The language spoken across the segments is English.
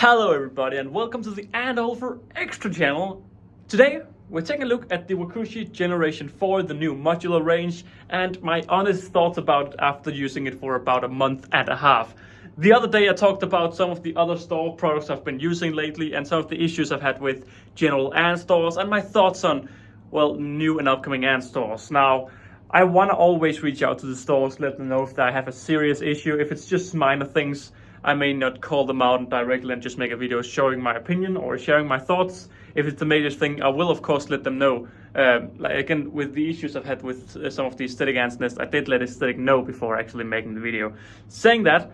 Hello everybody and welcome to the Over Extra channel. Today we're taking a look at the Wakooshi Generation 4, the new modular range, and my honest thoughts about it after using it for about a month and a half. The other day I talked about some of the other store products I've been using lately and some of the issues I've had with general Ant stores and my thoughts on, well, new and upcoming Ant stores. Now, I want to always reach out to the stores, let them know if I have a serious issue. If it's just minor things, I may not call them out directly and just make a video showing my opinion or sharing my thoughts. If it's a major thing, I will of course let them know. Like again, with the issues I've had with some of the aesthetic ants nest, I did let aesthetic know before actually making the video. Saying that,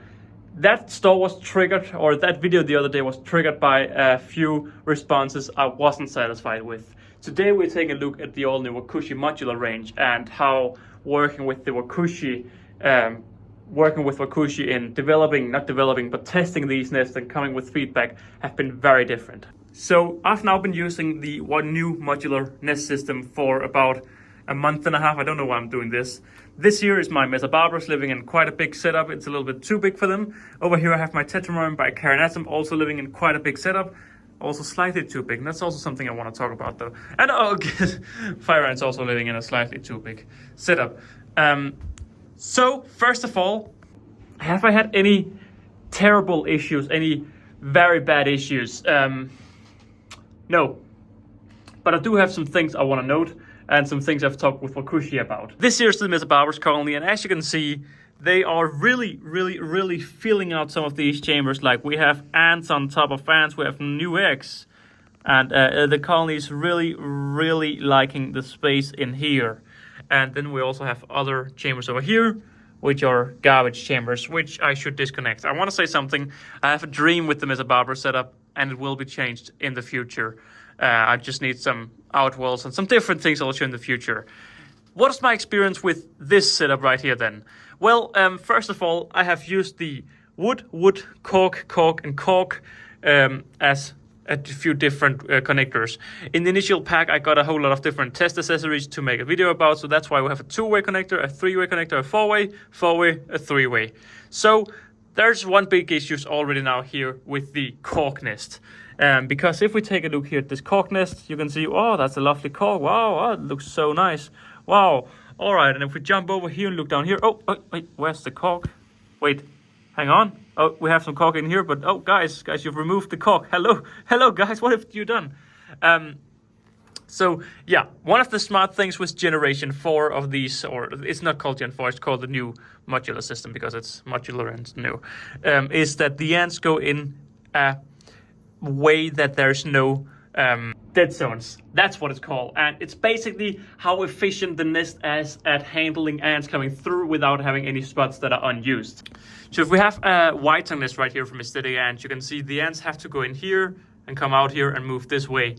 that store was triggered, or that video the other day was triggered by a few responses I wasn't satisfied with. Today we're taking a look at the all-new Wakooshi modular range and how working with the Wakooshi in not developing, but testing these nests and coming with feedback have been very different. So I've now been using the new modular nest system for about a month and a half. I don't know why I'm doing this. This here is my Mesabarbers living in quite a big setup. It's a little bit too big for them. Over here I have my Tetramarum by Carinatum also living in quite a big setup. Also slightly too big. And that's also something I want to talk about though. And Fire Ants also living in a slightly too big setup. So, first of all, have I had any terrible issues, any very bad issues? No. But I do have some things I want to note and some things I've talked with Wakooshi about. This here's the Mesabarbers colony, and as you can see, they are really filling out some of these chambers. Like we have ants on top of ants, we have new eggs. And the colony is really liking the space in here. And then we also have other chambers over here, which are garbage chambers, which I should disconnect. I want to say something. I have a dream with the Mesabarber setup, and it will be changed in the future. I just need some outwalls and some different things I'll show in the future. What is my experience with this setup right here then? Well, first of all, I have used the wood, cork, and cork as a few different connectors. In the initial pack, I got a whole lot of different test accessories to make a video about, so that's why we have a 2-way connector, a 3-way connector, a 4-way, 4-way, a 3-way. So there's one big issue already now here with the cork nest. Because if we take a look here at this cork nest, you can see, oh, that's a lovely cork. Wow, it looks so nice. Wow. All right, and if we jump over here and look down here, oh, wait, where's the cork? Wait, hang on. Oh, we have some cork in here, but oh, guys, you've removed the cork. Hello, guys, what have you done? So, yeah, one of the smart things with Generation 4 of these, or it's not called Gen 4, it's called the new modular system because it's modular and new, is that the ants go in a way that there's no dead zones. That's what it's called, and it's basically how efficient the nest is at handling ants coming through without having any spots that are unused. So if we have a white tongue nest right here from aesthetic ants, you can see the ants have to go in here and come out here and move this way,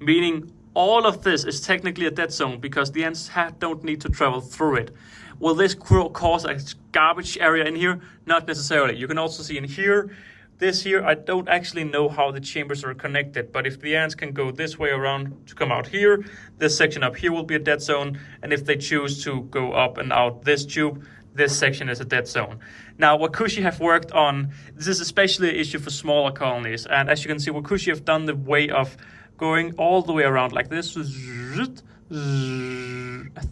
meaning all of this is technically a dead zone because the ants don't need to travel through it. Will this cause a garbage area in here? Not necessarily. You can also see in here, this here, I don't actually know how the chambers are connected, but if the ants can go this way around to come out here, this section up here will be a dead zone, and if they choose to go up and out this tube, this section is a dead zone. Now, Wakooshi have worked on, this is especially an issue for smaller colonies, and as you can see, Wakooshi have done the way of going all the way around like this. I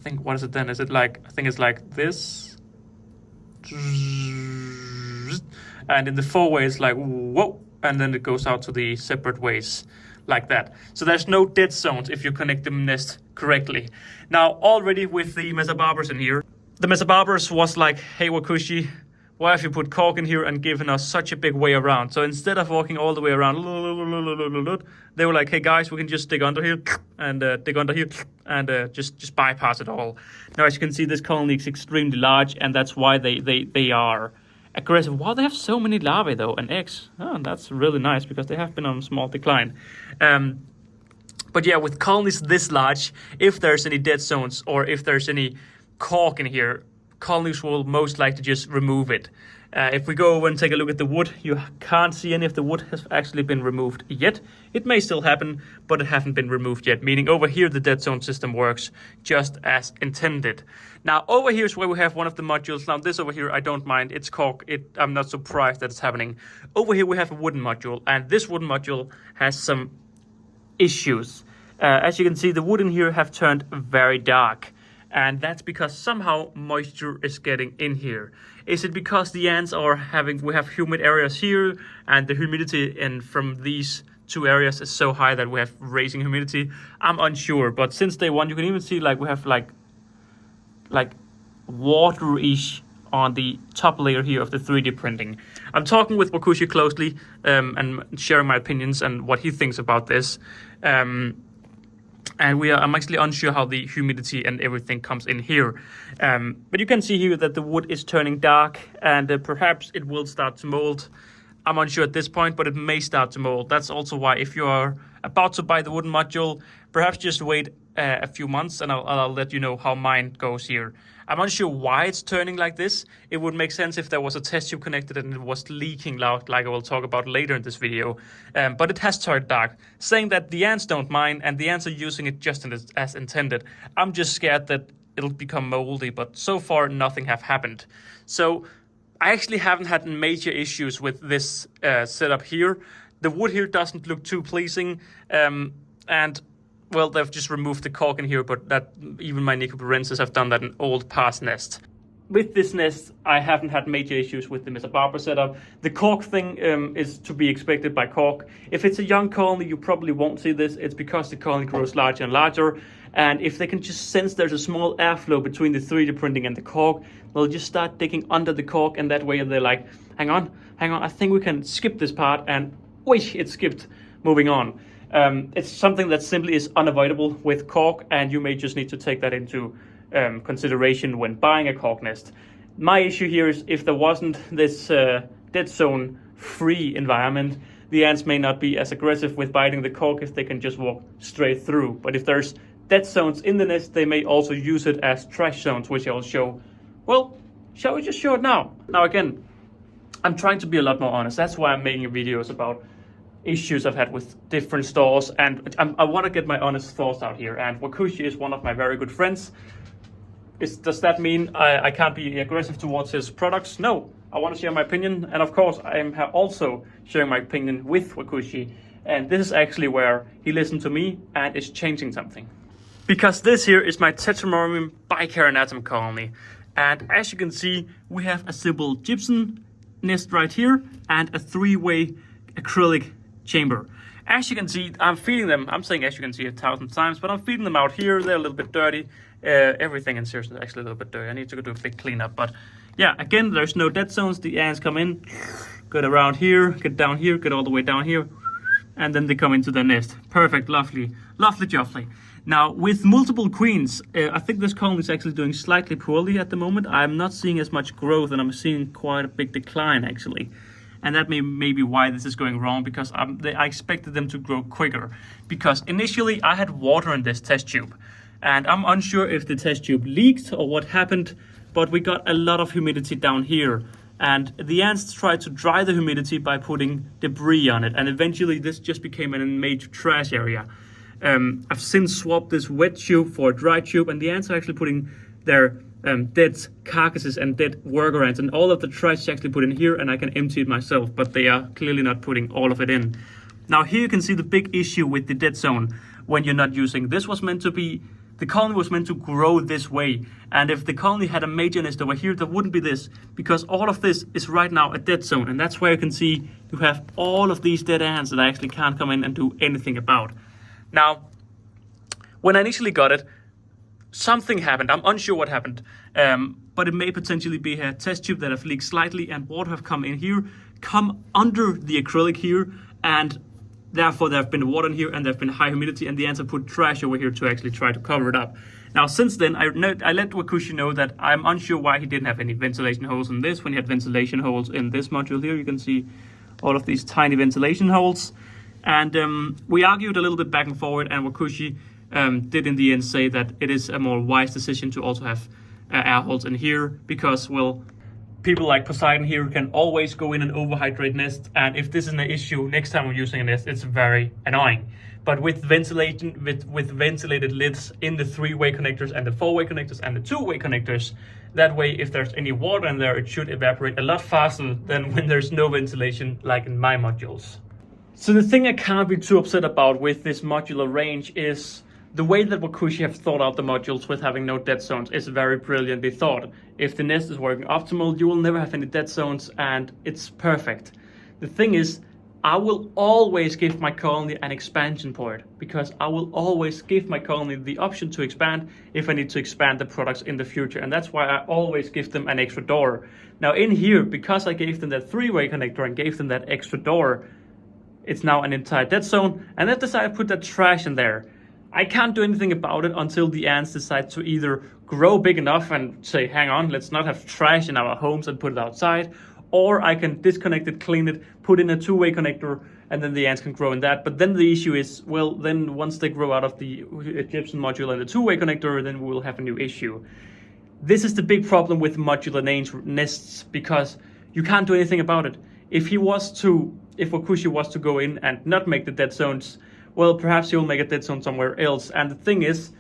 think, what is it then? Is it like, I think it's like this. And in the 4-way, it's like, whoa, and then it goes out to the separate ways, like that. So there's no dead zones if you connect the nest correctly. Now, already with the Mesabarbers in here, the Mesabarbers was like, hey, Wakooshi, why have you put cork in here and given us such a big way around? So instead of walking all the way around, they were like, hey guys, we can just dig under here and dig under here and just bypass it all. Now, as you can see, this colony is extremely large, and that's why they are aggressive. Wow, they have so many larvae though, and eggs. Oh, that's really nice because they have been on a small decline. But yeah, with colonies this large, if there's any dead zones or if there's any cork in here, colonies will most likely just remove it. If we go over and take a look at the wood, you can't see any of the wood has actually been removed yet. It may still happen, but it hasn't been removed yet, meaning over here the dead zone system works just as intended. Now over here is where we have one of the modules. Now this over here I don't mind, it's cork, I'm not surprised that it's happening. Over here we have a wooden module, and this wooden module has some issues. As you can see, the wood in here have turned very dark. And that's because somehow moisture is getting in here. Is it because the ants are we have humid areas here, and the humidity from these two areas is so high that we have raising humidity? I'm unsure, but since day one, you can even see like we have like water-ish on the top layer here of the 3D printing. I'm talking with Wakooshi closely and sharing my opinions and what he thinks about this. And I'm actually unsure how the humidity and everything comes in here. But you can see here that the wood is turning dark, and perhaps it will start to mold. I'm unsure at this point, but it may start to mold. That's also why if you are about to buy the wooden module, perhaps just wait a few months and I'll let you know how mine goes here. I'm unsure why it's turning like this. It would make sense if there was a test tube connected and it was leaking loud, like I will talk about later in this video. But it has turned dark, saying that the ants don't mind and the ants are using it just as intended. I'm just scared that it'll become moldy, but so far nothing have happened. So I actually haven't had major issues with this setup here. The wood here doesn't look too pleasing, and well, they've just removed the cork in here, but that even my Nicoporensis have done that in old past nest. With this nest, I haven't had major issues with the Mr. Barber setup. The cork thing is to be expected by cork. If it's a young colony, you probably won't see this. It's because the colony grows larger and larger. And if they can just sense there's a small airflow between the 3D printing and the cork, they'll just start digging under the cork. And that way they're like, hang on, I think we can skip this part. And whoosh, it skipped, moving on. It's something that simply is unavoidable with cork, and you may just need to take that into consideration when buying a cork nest. My issue here is if there wasn't this dead zone free environment, the ants may not be as aggressive with biting the cork if they can just walk straight through. But if there's dead zones in the nest, they may also use it as trash zones, which I'll show. Well, shall we just show it now? Now again, I'm trying to be a lot more honest. That's why I'm making videos about issues I've had with different stores, and I want to get my honest thoughts out here. And Wakooshi is one of my very good friends. Does that mean I can't be aggressive towards his products? No, I want to share my opinion, and of course I am also sharing my opinion with Wakooshi. And this is actually where he listened to me and is changing something. Because this here is my Tetramorium bicarinatum colony, and as you can see, we have a simple gypsum nest right here and a 3-way acrylic chamber. As you can see, I'm feeding them. I'm saying as you can see 1,000 times, but I'm feeding them out here. They're a little bit dirty. Everything in here is actually a little bit dirty. I need to go do a big cleanup. But yeah, again, there's no dead zones. The ants come in, get around here, get down here, get all the way down here, and then they come into the nest. Perfect, lovely, lovely, lovely. Now, with multiple queens, I think this colony is actually doing slightly poorly at the moment. I'm not seeing as much growth, and I'm seeing quite a big decline, actually. And that may be why this is going wrong, because I expected them to grow quicker. Because initially I had water in this test tube, and I'm unsure if the test tube leaked or what happened, but we got a lot of humidity down here. And the ants tried to dry the humidity by putting debris on it, and eventually this just became a major trash area. I've since swapped this wet tube for a dry tube, and the ants are actually putting their dead carcasses and dead worker ants, and all of the trash is actually put in here, and I can empty it myself, but they are clearly not putting all of it in. Now here you can see the big issue with the dead zone when you're not using. This was meant to be, the colony was meant to grow this way, and if the colony had a major nest over here, there wouldn't be this, because all of this is right now a dead zone, and that's where you can see you have all of these dead ants that I actually can't come in and do anything about. Now, when I initially got it, something happened. I'm unsure what happened, but it may potentially be a test tube that have leaked slightly, and water have come in here, come under the acrylic here, and therefore there have been water in here, and there have been high humidity, and the ants have put trash over here to actually try to cover it up. Now, since then, I let Wakooshi know that I'm unsure why he didn't have any ventilation holes in this, when he had ventilation holes in this module here. You can see all of these tiny ventilation holes, and we argued a little bit back and forward, and Wakooshi did in the end say that it is a more wise decision to also have air holes in here, because, well, people like Poseidon here can always go in and overhydrate nest, and if this is an issue next time I'm using a nest, it's very annoying. But with ventilation, with ventilated lids in the 3-way connectors and the 4-way connectors and the 2-way connectors, that way if there's any water in there, it should evaporate a lot faster than when there's no ventilation like in my modules. So the thing I can't be too upset about with this modular range is the way that Wakooshi have thought out the modules with having no dead zones is very brilliantly thought. If the nest is working optimal, you will never have any dead zones, and it's perfect. The thing is, I will always give my colony an expansion port, because I will always give my colony the option to expand if I need to expand the products in the future, and that's why I always give them an extra door. Now in here, because I gave them that 3-way connector and gave them that extra door, it's now an entire dead zone, and I've decided to put that trash in there. I can't do anything about it until the ants decide to either grow big enough and say, hang on, let's not have trash in our homes and put it outside, or I can disconnect it, clean it, put in a 2-way connector, and then the ants can grow in that. But then the issue is, well, then once they grow out of the gypsum module and the 2-way connector, then we will have a new issue. This is the big problem with modular nests, because you can't do anything about it. If Wakooshi was to go in and not make the dead zones, well, perhaps he'll make a dead zone somewhere else. And the thing is,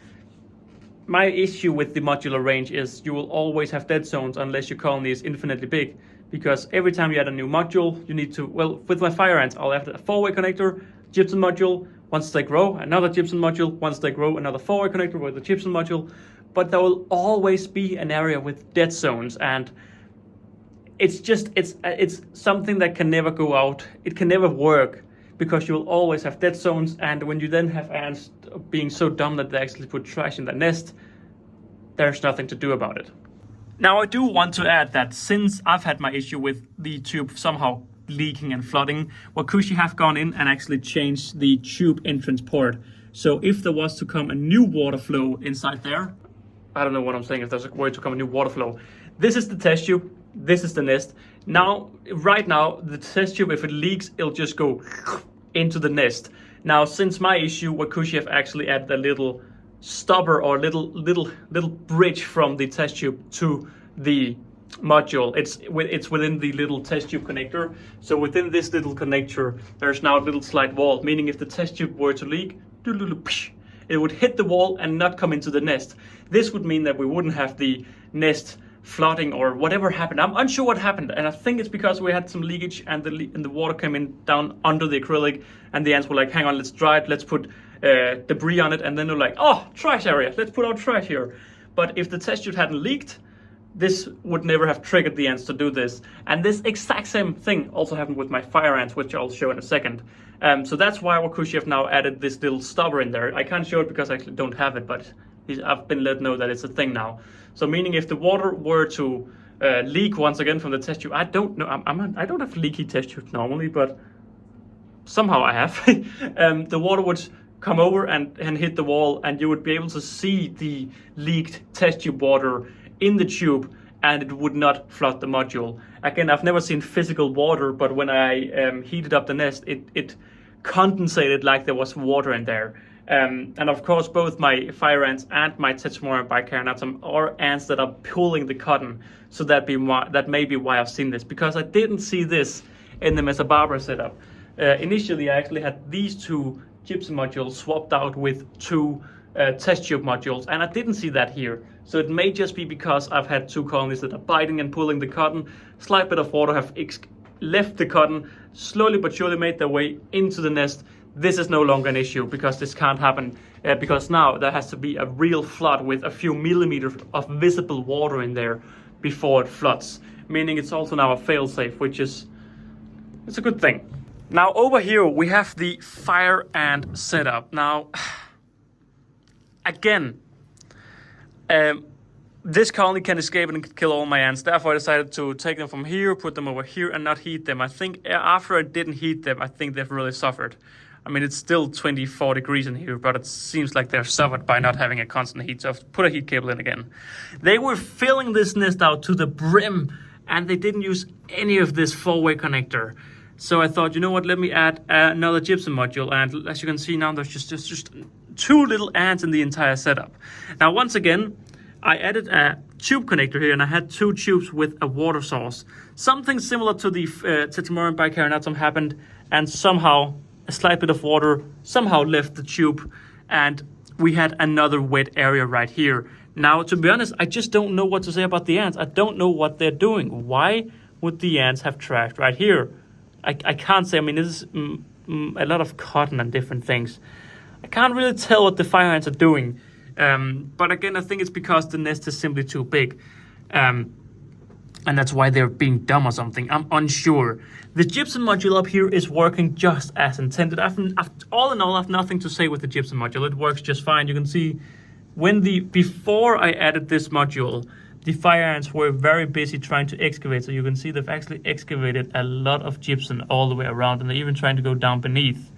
my issue with the modular range is you will always have dead zones unless your colony is infinitely big. Because every time you add a new module, you need to, well, with my fire ants, I'll add a 4-way connector, gypsum module. Once they grow, another gypsum module. Once they grow, another 4-way connector with a gypsum module. But there will always be an area with dead zones, and it's something that can never go out. It can never work, because you'll always have dead zones, and when you then have ants being so dumb that they actually put trash in their nest, there's nothing to do about it. Now I do want to add that since I've had my issue with the tube somehow leaking and flooding, Wakooshi have gone in and actually changed the tube entrance port. So if there was to come a new water flow inside there, I don't know what I'm saying, if there's a way to come a new water flow. This is the test tube, this is the nest. Now, right now, the test tube, if it leaks, it'll just go into the nest. Now, since my issue, Wakooshi have actually added a little stopper or little bridge from the test tube to the module. It's within the little test tube connector. So within this little connector, there's now a little slight wall, meaning if the test tube were to leak, it would hit the wall and not come into the nest. This would mean that we wouldn't have the nest flooding or whatever happened. I'm unsure what happened, and I think it's because we had some leakage and the water came in down under the acrylic, and the ants were like, hang on, let's dry it, let's put debris on it, and then they're like, oh, trash area, let's put our trash here. But if the test tube hadn't leaked, this would never have triggered the ants to do this. And this exact same thing also happened with my fire ants, which I'll show in a second. So that's why Wakooshi have now added this little stopper in there. I can't show it because I actually don't have it, but I've been let know that it's a thing now. So meaning if the water were to leak once again from the test tube, I don't know, I don't have leaky test tubes normally, but somehow I have. The water would come over and hit the wall, and you would be able to see the leaked test tube water in the tube, and it would not flood the module. Again, I've never seen physical water, but when I heated up the nest, it condensated like there was water in there. And of course, both my fire ants and my Tetsumoria bicarionatum are ants that are pulling the cotton. So that may be why I've seen this, because I didn't see this in the Mesabarbara setup. Initially, I actually had these two gypsum modules swapped out with two test tube modules, and I didn't see that here. So it may just be because I've had two colonies that are biting and pulling the cotton. Slight bit of water have left the cotton, slowly but surely made their way into the nest. This is no longer an issue, because this can't happen, because now there has to be a real flood with a few millimeters of visible water in there before it floods, meaning it's also now a fail-safe, which is, it's a good thing. Now over here we have the fire ant setup. Now again, this colony can escape and kill all my ants. Therefore I decided to take them from here, put them over here, and not heat them. I think after I didn't heat them, I think they've really suffered. I mean, it's still 24 degrees in here, but it seems like they're suffered by not having a constant heat. So I've put a heat cable in again. They were filling this nest out to the brim, and they didn't use any of this 4-way connector. So I thought, you know what, let me add another gypsum module. And as you can see now, there's just two little ants in the entire setup. Now, once again, I added a tube connector here, and I had 2 tubes with a water source. Something similar to the Tetramoran bicarionatum happened, and somehow a slight bit of water somehow left the tube, and we had another wet area right here. Now, to be honest, I just don't know what to say about the ants. I don't know what they're doing. Why would the ants have trash right here? I can't say. I mean, this is a lot of cotton and different things. I can't really tell what the fire ants are doing. But again, I think it's because the nest is simply too big. And that's why they're being dumb or something. I'm unsure. The gypsum module up here is working just as intended. All in all, I have nothing to say with the gypsum module. It works just fine. You can see before I added this module, the fire ants were very busy trying to excavate. So you can see they've actually excavated a lot of gypsum all the way around, and they're even trying to go down beneath.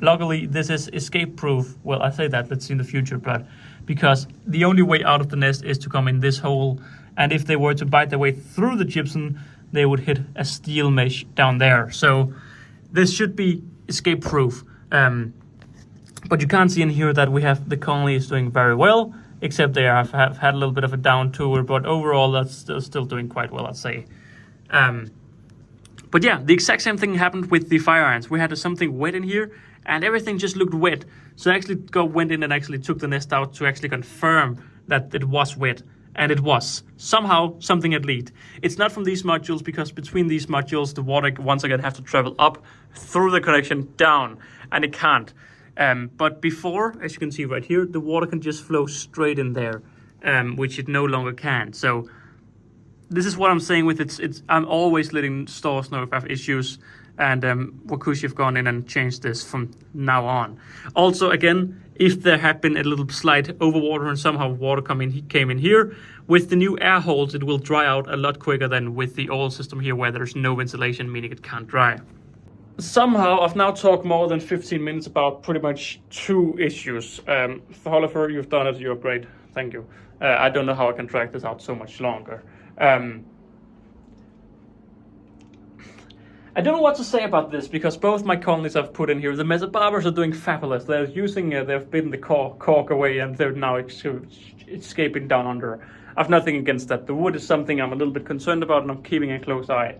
Luckily, this is escape proof. Well, I say that, let's see in the future, but because the only way out of the nest is to come in this hole, and if they were to bite their way through the gypsum, they would hit a steel mesh down there. So this should be escape proof. But you can't see in here that we have the colony is doing very well, except they have had a little bit of a down tour, but overall that's still doing quite well, I'd say. But yeah, the exact same thing happened with the fire ants. We had something wet in here, and everything just looked wet. So I actually went in and actually took the nest out to actually confirm that it was wet. And it was. Somehow, something had leaked. It's not from these modules, because between these modules, the water once again have to travel up through the connection down, and it can't. But before, as you can see right here, the water can just flow straight in there, which it no longer can. So this is what I'm saying with I'm always letting stores know if I have issues, and Wakooshi have gone in and changed this from now on. Also, again, if there had been a little slight overwater and somehow water came in here, with the new air holes, it will dry out a lot quicker than with the old system here, where there's no ventilation, meaning it can't dry. Somehow, I've now talked more than 15 minutes about pretty much 2 issues. Oliver, you've done it, you're great, thank you. I don't know how I can drag this out so much longer. I don't know what to say about this, because both my colonies I've put in here, the mesobarbers are doing fabulous. They're using, they've bitten the cork away, and they're now escaping down under. I've nothing against that. The wood is something I'm a little bit concerned about, and I'm keeping a close eye.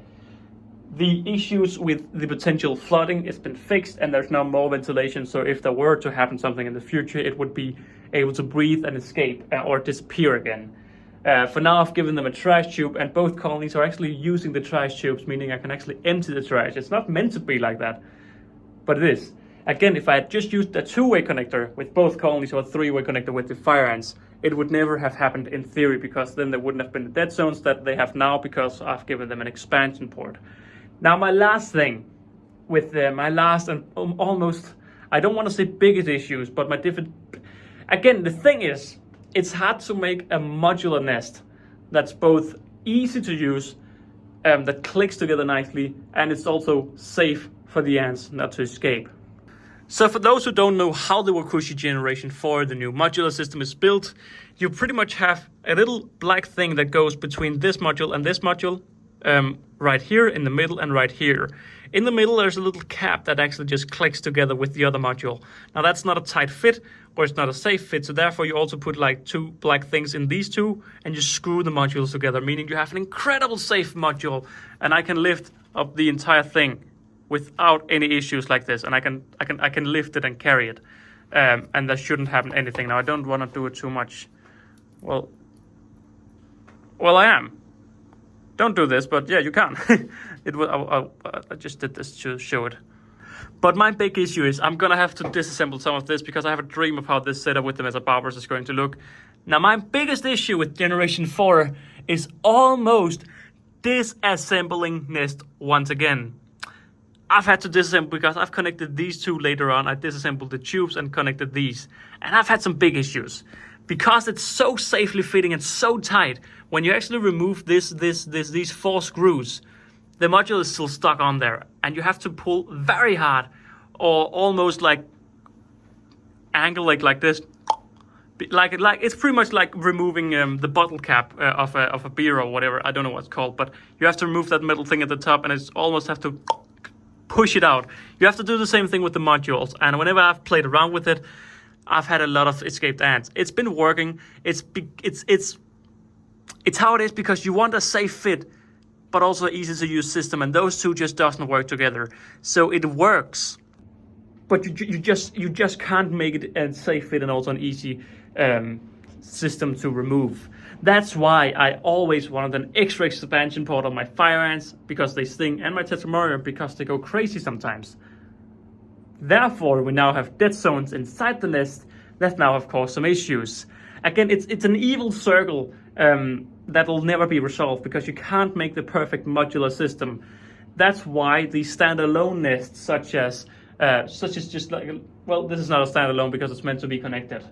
The issues with the potential flooding has been fixed, and there's now more ventilation, so if there were to happen something in the future, it would be able to breathe and escape or disappear again. For now, I've given them a trash tube, and both colonies are actually using the trash tubes, meaning I can actually empty the trash. It's not meant to be like that, but it is. Again, if I had just used a 2-way connector with both colonies, or a 3-way connector with the fire ants, it would never have happened in theory, because then there wouldn't have been the dead zones that they have now, because I've given them an expansion port. Now, my last thing with my last and almost, I don't want to say biggest issues, but my different, again, the thing is, it's hard to make a modular nest that's both easy to use, that clicks together nicely, and it's also safe for the ants not to escape. So for those who don't know how the Wakooshi Generation 4, the new modular system, is built, you pretty much have a little black thing that goes between this module and this module, right here in the middle and right here. In the middle, there's a little cap that actually just clicks together with the other module. Now that's not a tight fit, or it's not a safe fit, so therefore you also put like 2 black things in these 2 and just screw the modules together, meaning you have an incredible safe module, and I can lift up the entire thing without any issues like this, and I can lift it and carry it, and there shouldn't happen anything. Now I don't want to do it too much. Well, I am. Don't do this, but yeah, you can. I just did this to show it. But my big issue is I'm going to have to disassemble some of this, because I have a dream of how this setup with the mesobarbers is going to look. Now, my biggest issue with Generation 4 is almost disassembling nest once again. I've had to disassemble because I've connected these 2 later on. I disassembled the tubes and connected these. And I've had some big issues. Because it's so safely fitting and so tight, when you actually remove these 4 screws, the module is still stuck on there, and you have to pull very hard, or almost like angle like this, like it's pretty much like removing the bottle cap of a beer or whatever. I don't know what it's called, but you have to remove that metal thing at the top, and it's almost have to push it out. You have to do the same thing with the modules, and whenever I've played around with it, I've had a lot of escaped ants. It's been working. It's how it is because you want a safe fit, but also easy to use system, and those two just doesn't work together. So it works, but you just can't make it a safe fit and also an easy system to remove. That's why I always wanted an extra expansion port on my fire ants, because they sting, and my Tetramorium because they go crazy sometimes. Therefore, we now have dead zones inside the nest that now have caused some issues. Again, it's an evil circle that will never be resolved because you can't make the perfect modular system. That's why the standalone nests, such as just like, well, this is not a standalone because it's meant to be connected.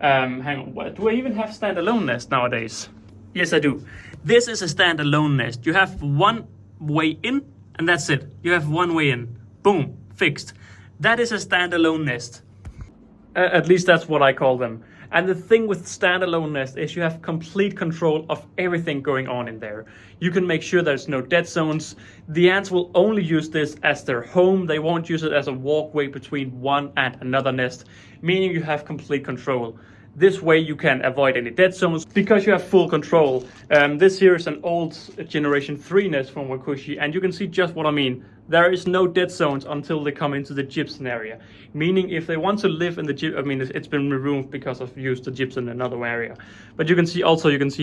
Hang on, do I even have standalone nest nowadays? Yes, I do. This is a standalone nest. You have one way in, and that's it. You have one way in. Boom, fixed. That is a standalone nest. At least that's what I call them. And the thing with standalone nest is you have complete control of everything going on in there. You can make sure there's no dead zones. The ants will only use this as their home. They won't use it as a walkway between one and another nest, meaning you have complete control. This way you can avoid any dead zones because you have full control. This here is an old generation 3 nest from Wakooshi, and you can see just what I mean. There is no dead zones until they come into the gypsum area. Meaning if they want to live in the gypsum, I mean, it's been removed because of use the gypsum in another area. But you can see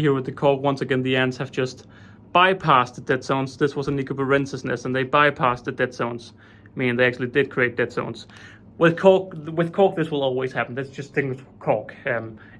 here with the cork, once again, the ants have just bypassed the dead zones. This was a Nicobarensis nest and they bypassed the dead zones, meaning they actually did create dead zones. With cork, this will always happen. That's just thing with cork.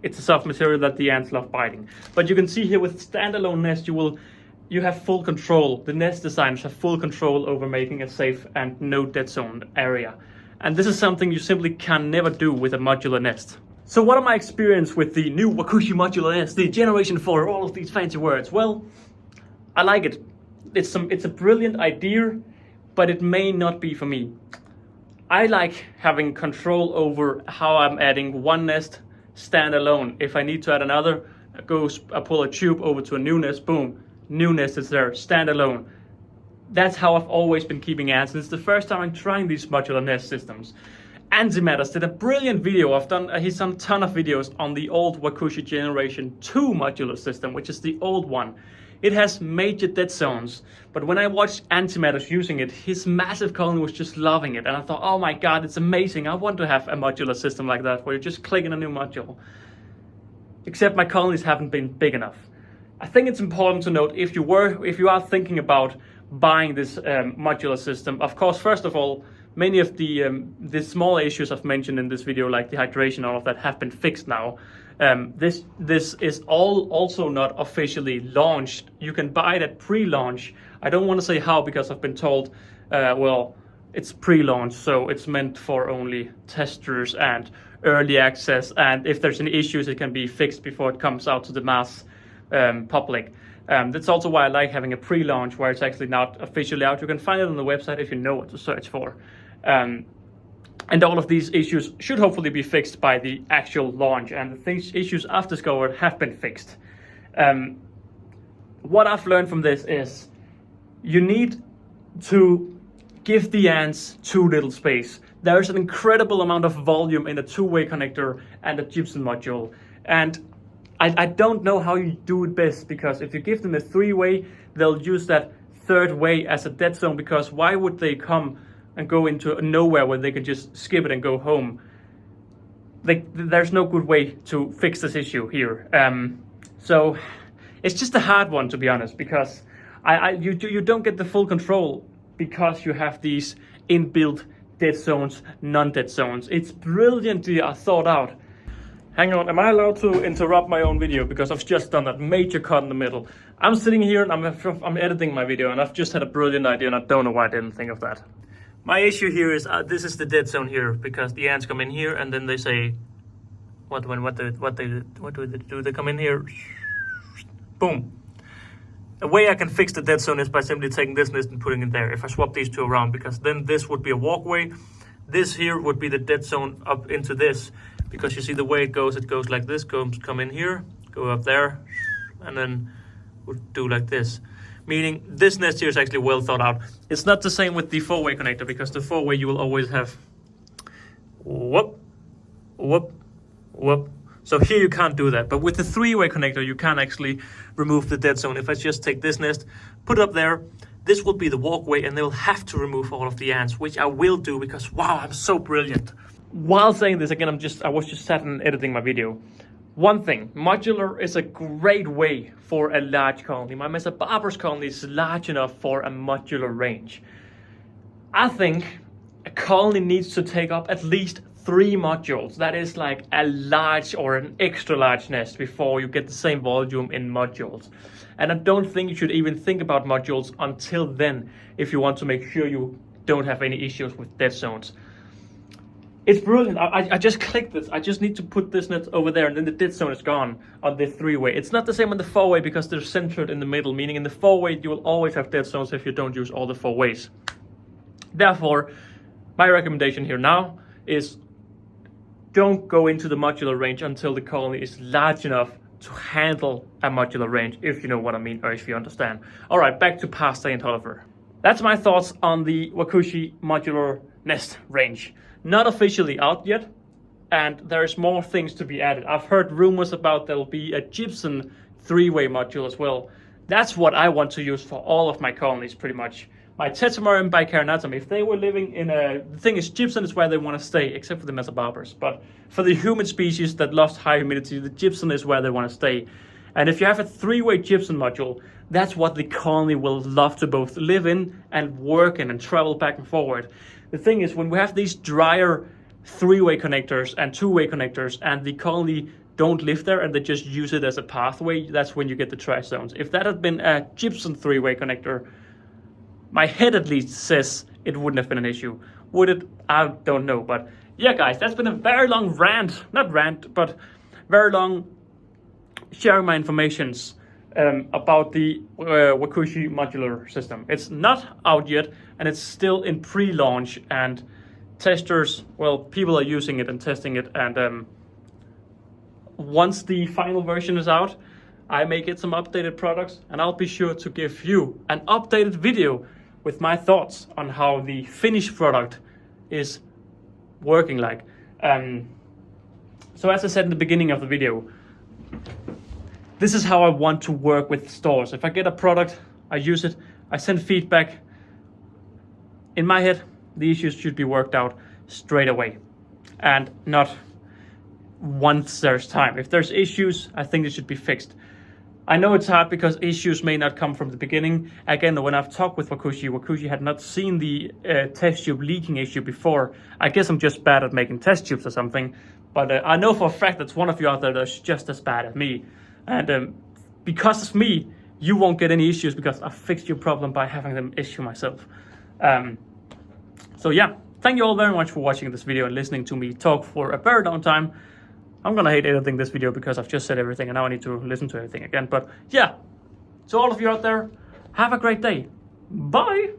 It's a soft material that the ants love biting. But you can see here with standalone nest, you have full control. The nest designers have full control over making a safe and no dead zone area. And this is something you simply can never do with a modular nest. So what are my experience with the new Wakooshi modular nest, the generation 4, all of these fancy words? Well, I like it. It's a brilliant idea, but it may not be for me. I like having control over how I'm adding one nest standalone. If I need to add another, I pull a tube over to a new nest, boom, new nest is there, standalone. That's how I've always been keeping ants, and it's the first time I'm trying these modular nest systems. Antimatters did a brilliant video. He's done a ton of videos on the old Wakooshi Generation 2 modular system, which is the old one. It has major dead zones, but when I watched Antimatters using it, his massive colony was just loving it, and I thought, oh my god, it's amazing. I want to have a modular system like that, where you just click in a new module. Except my colonies haven't been big enough. I think it's important to note, if you are thinking about buying this modular system, of course, first of all, many of the small issues I've mentioned in this video, like the hydration, all of that, have been fixed now. This is also not officially launched. You can buy it at pre-launch. I don't want to say how, because I've been told, well, it's pre-launch, so it's meant for only testers and early access, and if there's any issues, it can be fixed before it comes out to the mass public. That's also why I like having a pre-launch where it's actually not officially out. You can find it on the website if you know what to search for. And all of these issues should hopefully be fixed by the actual launch, and the issues I've discovered have been fixed. What I've learned from this is you need to give the ants too little space. There's an incredible amount of volume in a two-way connector and a gypsum module, and I don't know how you do it best, because if you give them a three-way, they'll use that third way as a dead zone, because why would they come and go into nowhere where they can just skip it and go home? There's no good way to fix this issue here. So it's just a hard one, to be honest, because you don't get the full control because you have these inbuilt dead zones, non-dead zones. It's brilliantly thought out. Hang on, am I allowed to interrupt my own video? Because I've just done that major cut in the middle. I'm sitting here and I'm editing my video, and I've just had a brilliant idea, and I don't know why I didn't think of that. My issue here is this is the dead zone here, because the ants come in here and then they say, what do they do? They come in here, boom. A way I can fix the dead zone is by simply taking this nest and putting it there. If I swap these two around, because then this would be a walkway. This here would be the dead zone up into this, because you see the way it goes like this, come in here, go up there, and then would do like this. Meaning this nest here is actually well thought out. It's not the same with the four-way connector, because the four-way you will always have whoop, whoop, Whoop. So here you can't do that, but with the three-way connector, you can actually remove the dead zone. If I just take this nest, put it up there, this will be the walkway, and they'll have to remove all of the ants, which I will do because, wow, I'm so brilliant. While saying this again, I was just sat and editing my video. One thing, modular is a great way for a large colony. My Mesobarbarus colony is large enough for a modular range. I think a colony needs to take up at least 3 modules. That is like a large or an extra large nest before you get the same volume in modules. And I don't think you should even think about modules until then if you want to make sure you don't have any issues with dead zones. It's brilliant. I just clicked this. I just need to put this net over there and then the dead zone is gone on the 3-way. It's not the same on the 4-way because they're centered in the middle, meaning in the 4-way you will always have dead zones if you don't use all the 4 ways. Therefore, my recommendation here now is don't go into the modular range until the colony is large enough to handle a modular range, if you know what I mean, or if you understand. All right, back to Pasta and Oliver. That's my thoughts on the Wakooshi modular nest range. Not officially out yet, and there's more things to be added. I've heard rumors about there'll be a gypsum 3-way module as well. That's what I want to use for all of my colonies, pretty much. My Tetramerum bicarinatum, if they were living in the thing is, gypsum is where they want to stay, except for the Mesobarbarus. But for the human species that loves high humidity, the gypsum is where they want to stay. And if you have a 3-way gypsum module, that's what the colony will love to both live in and work in and travel back and forward. The thing is, when we have these drier 3-way connectors and 2-way connectors, and the colony don't live there and they just use it as a pathway, that's when you get the trash zones. If that had been a gypsum 3-way connector, my head at least says it wouldn't have been an issue. Would it? I don't know. But yeah, guys, that's been a very long rant. Not rant, but very long sharing my informations about the Wakooshi modular system. It's not out yet, and it's still in pre-launch, and testers, well, people are using it and testing it, and once the final version is out, I may get some updated products, and I'll be sure to give you an updated video with my thoughts on how the finished product is working like. So as I said in the beginning of the video, this is how I want to work with stores. If I get a product, I use it, I send feedback. In my head, the issues should be worked out straight away and not once there's time. If there's issues, I think they should be fixed. I know it's hard because issues may not come from the beginning. Again, when I've talked with Wakooshi had not seen the test tube leaking issue before. I guess I'm just bad at making test tubes or something. But I know for a fact that's one of you out there that's just as bad as me. And because of me, you won't get any issues because I fixed your problem by having them issue myself. So yeah, thank you all very much for watching this video and listening to me talk for a very long time. I'm gonna hate editing this video because I've just said everything and now I need to listen to everything again. But yeah, to all of you out there, have a great day. Bye!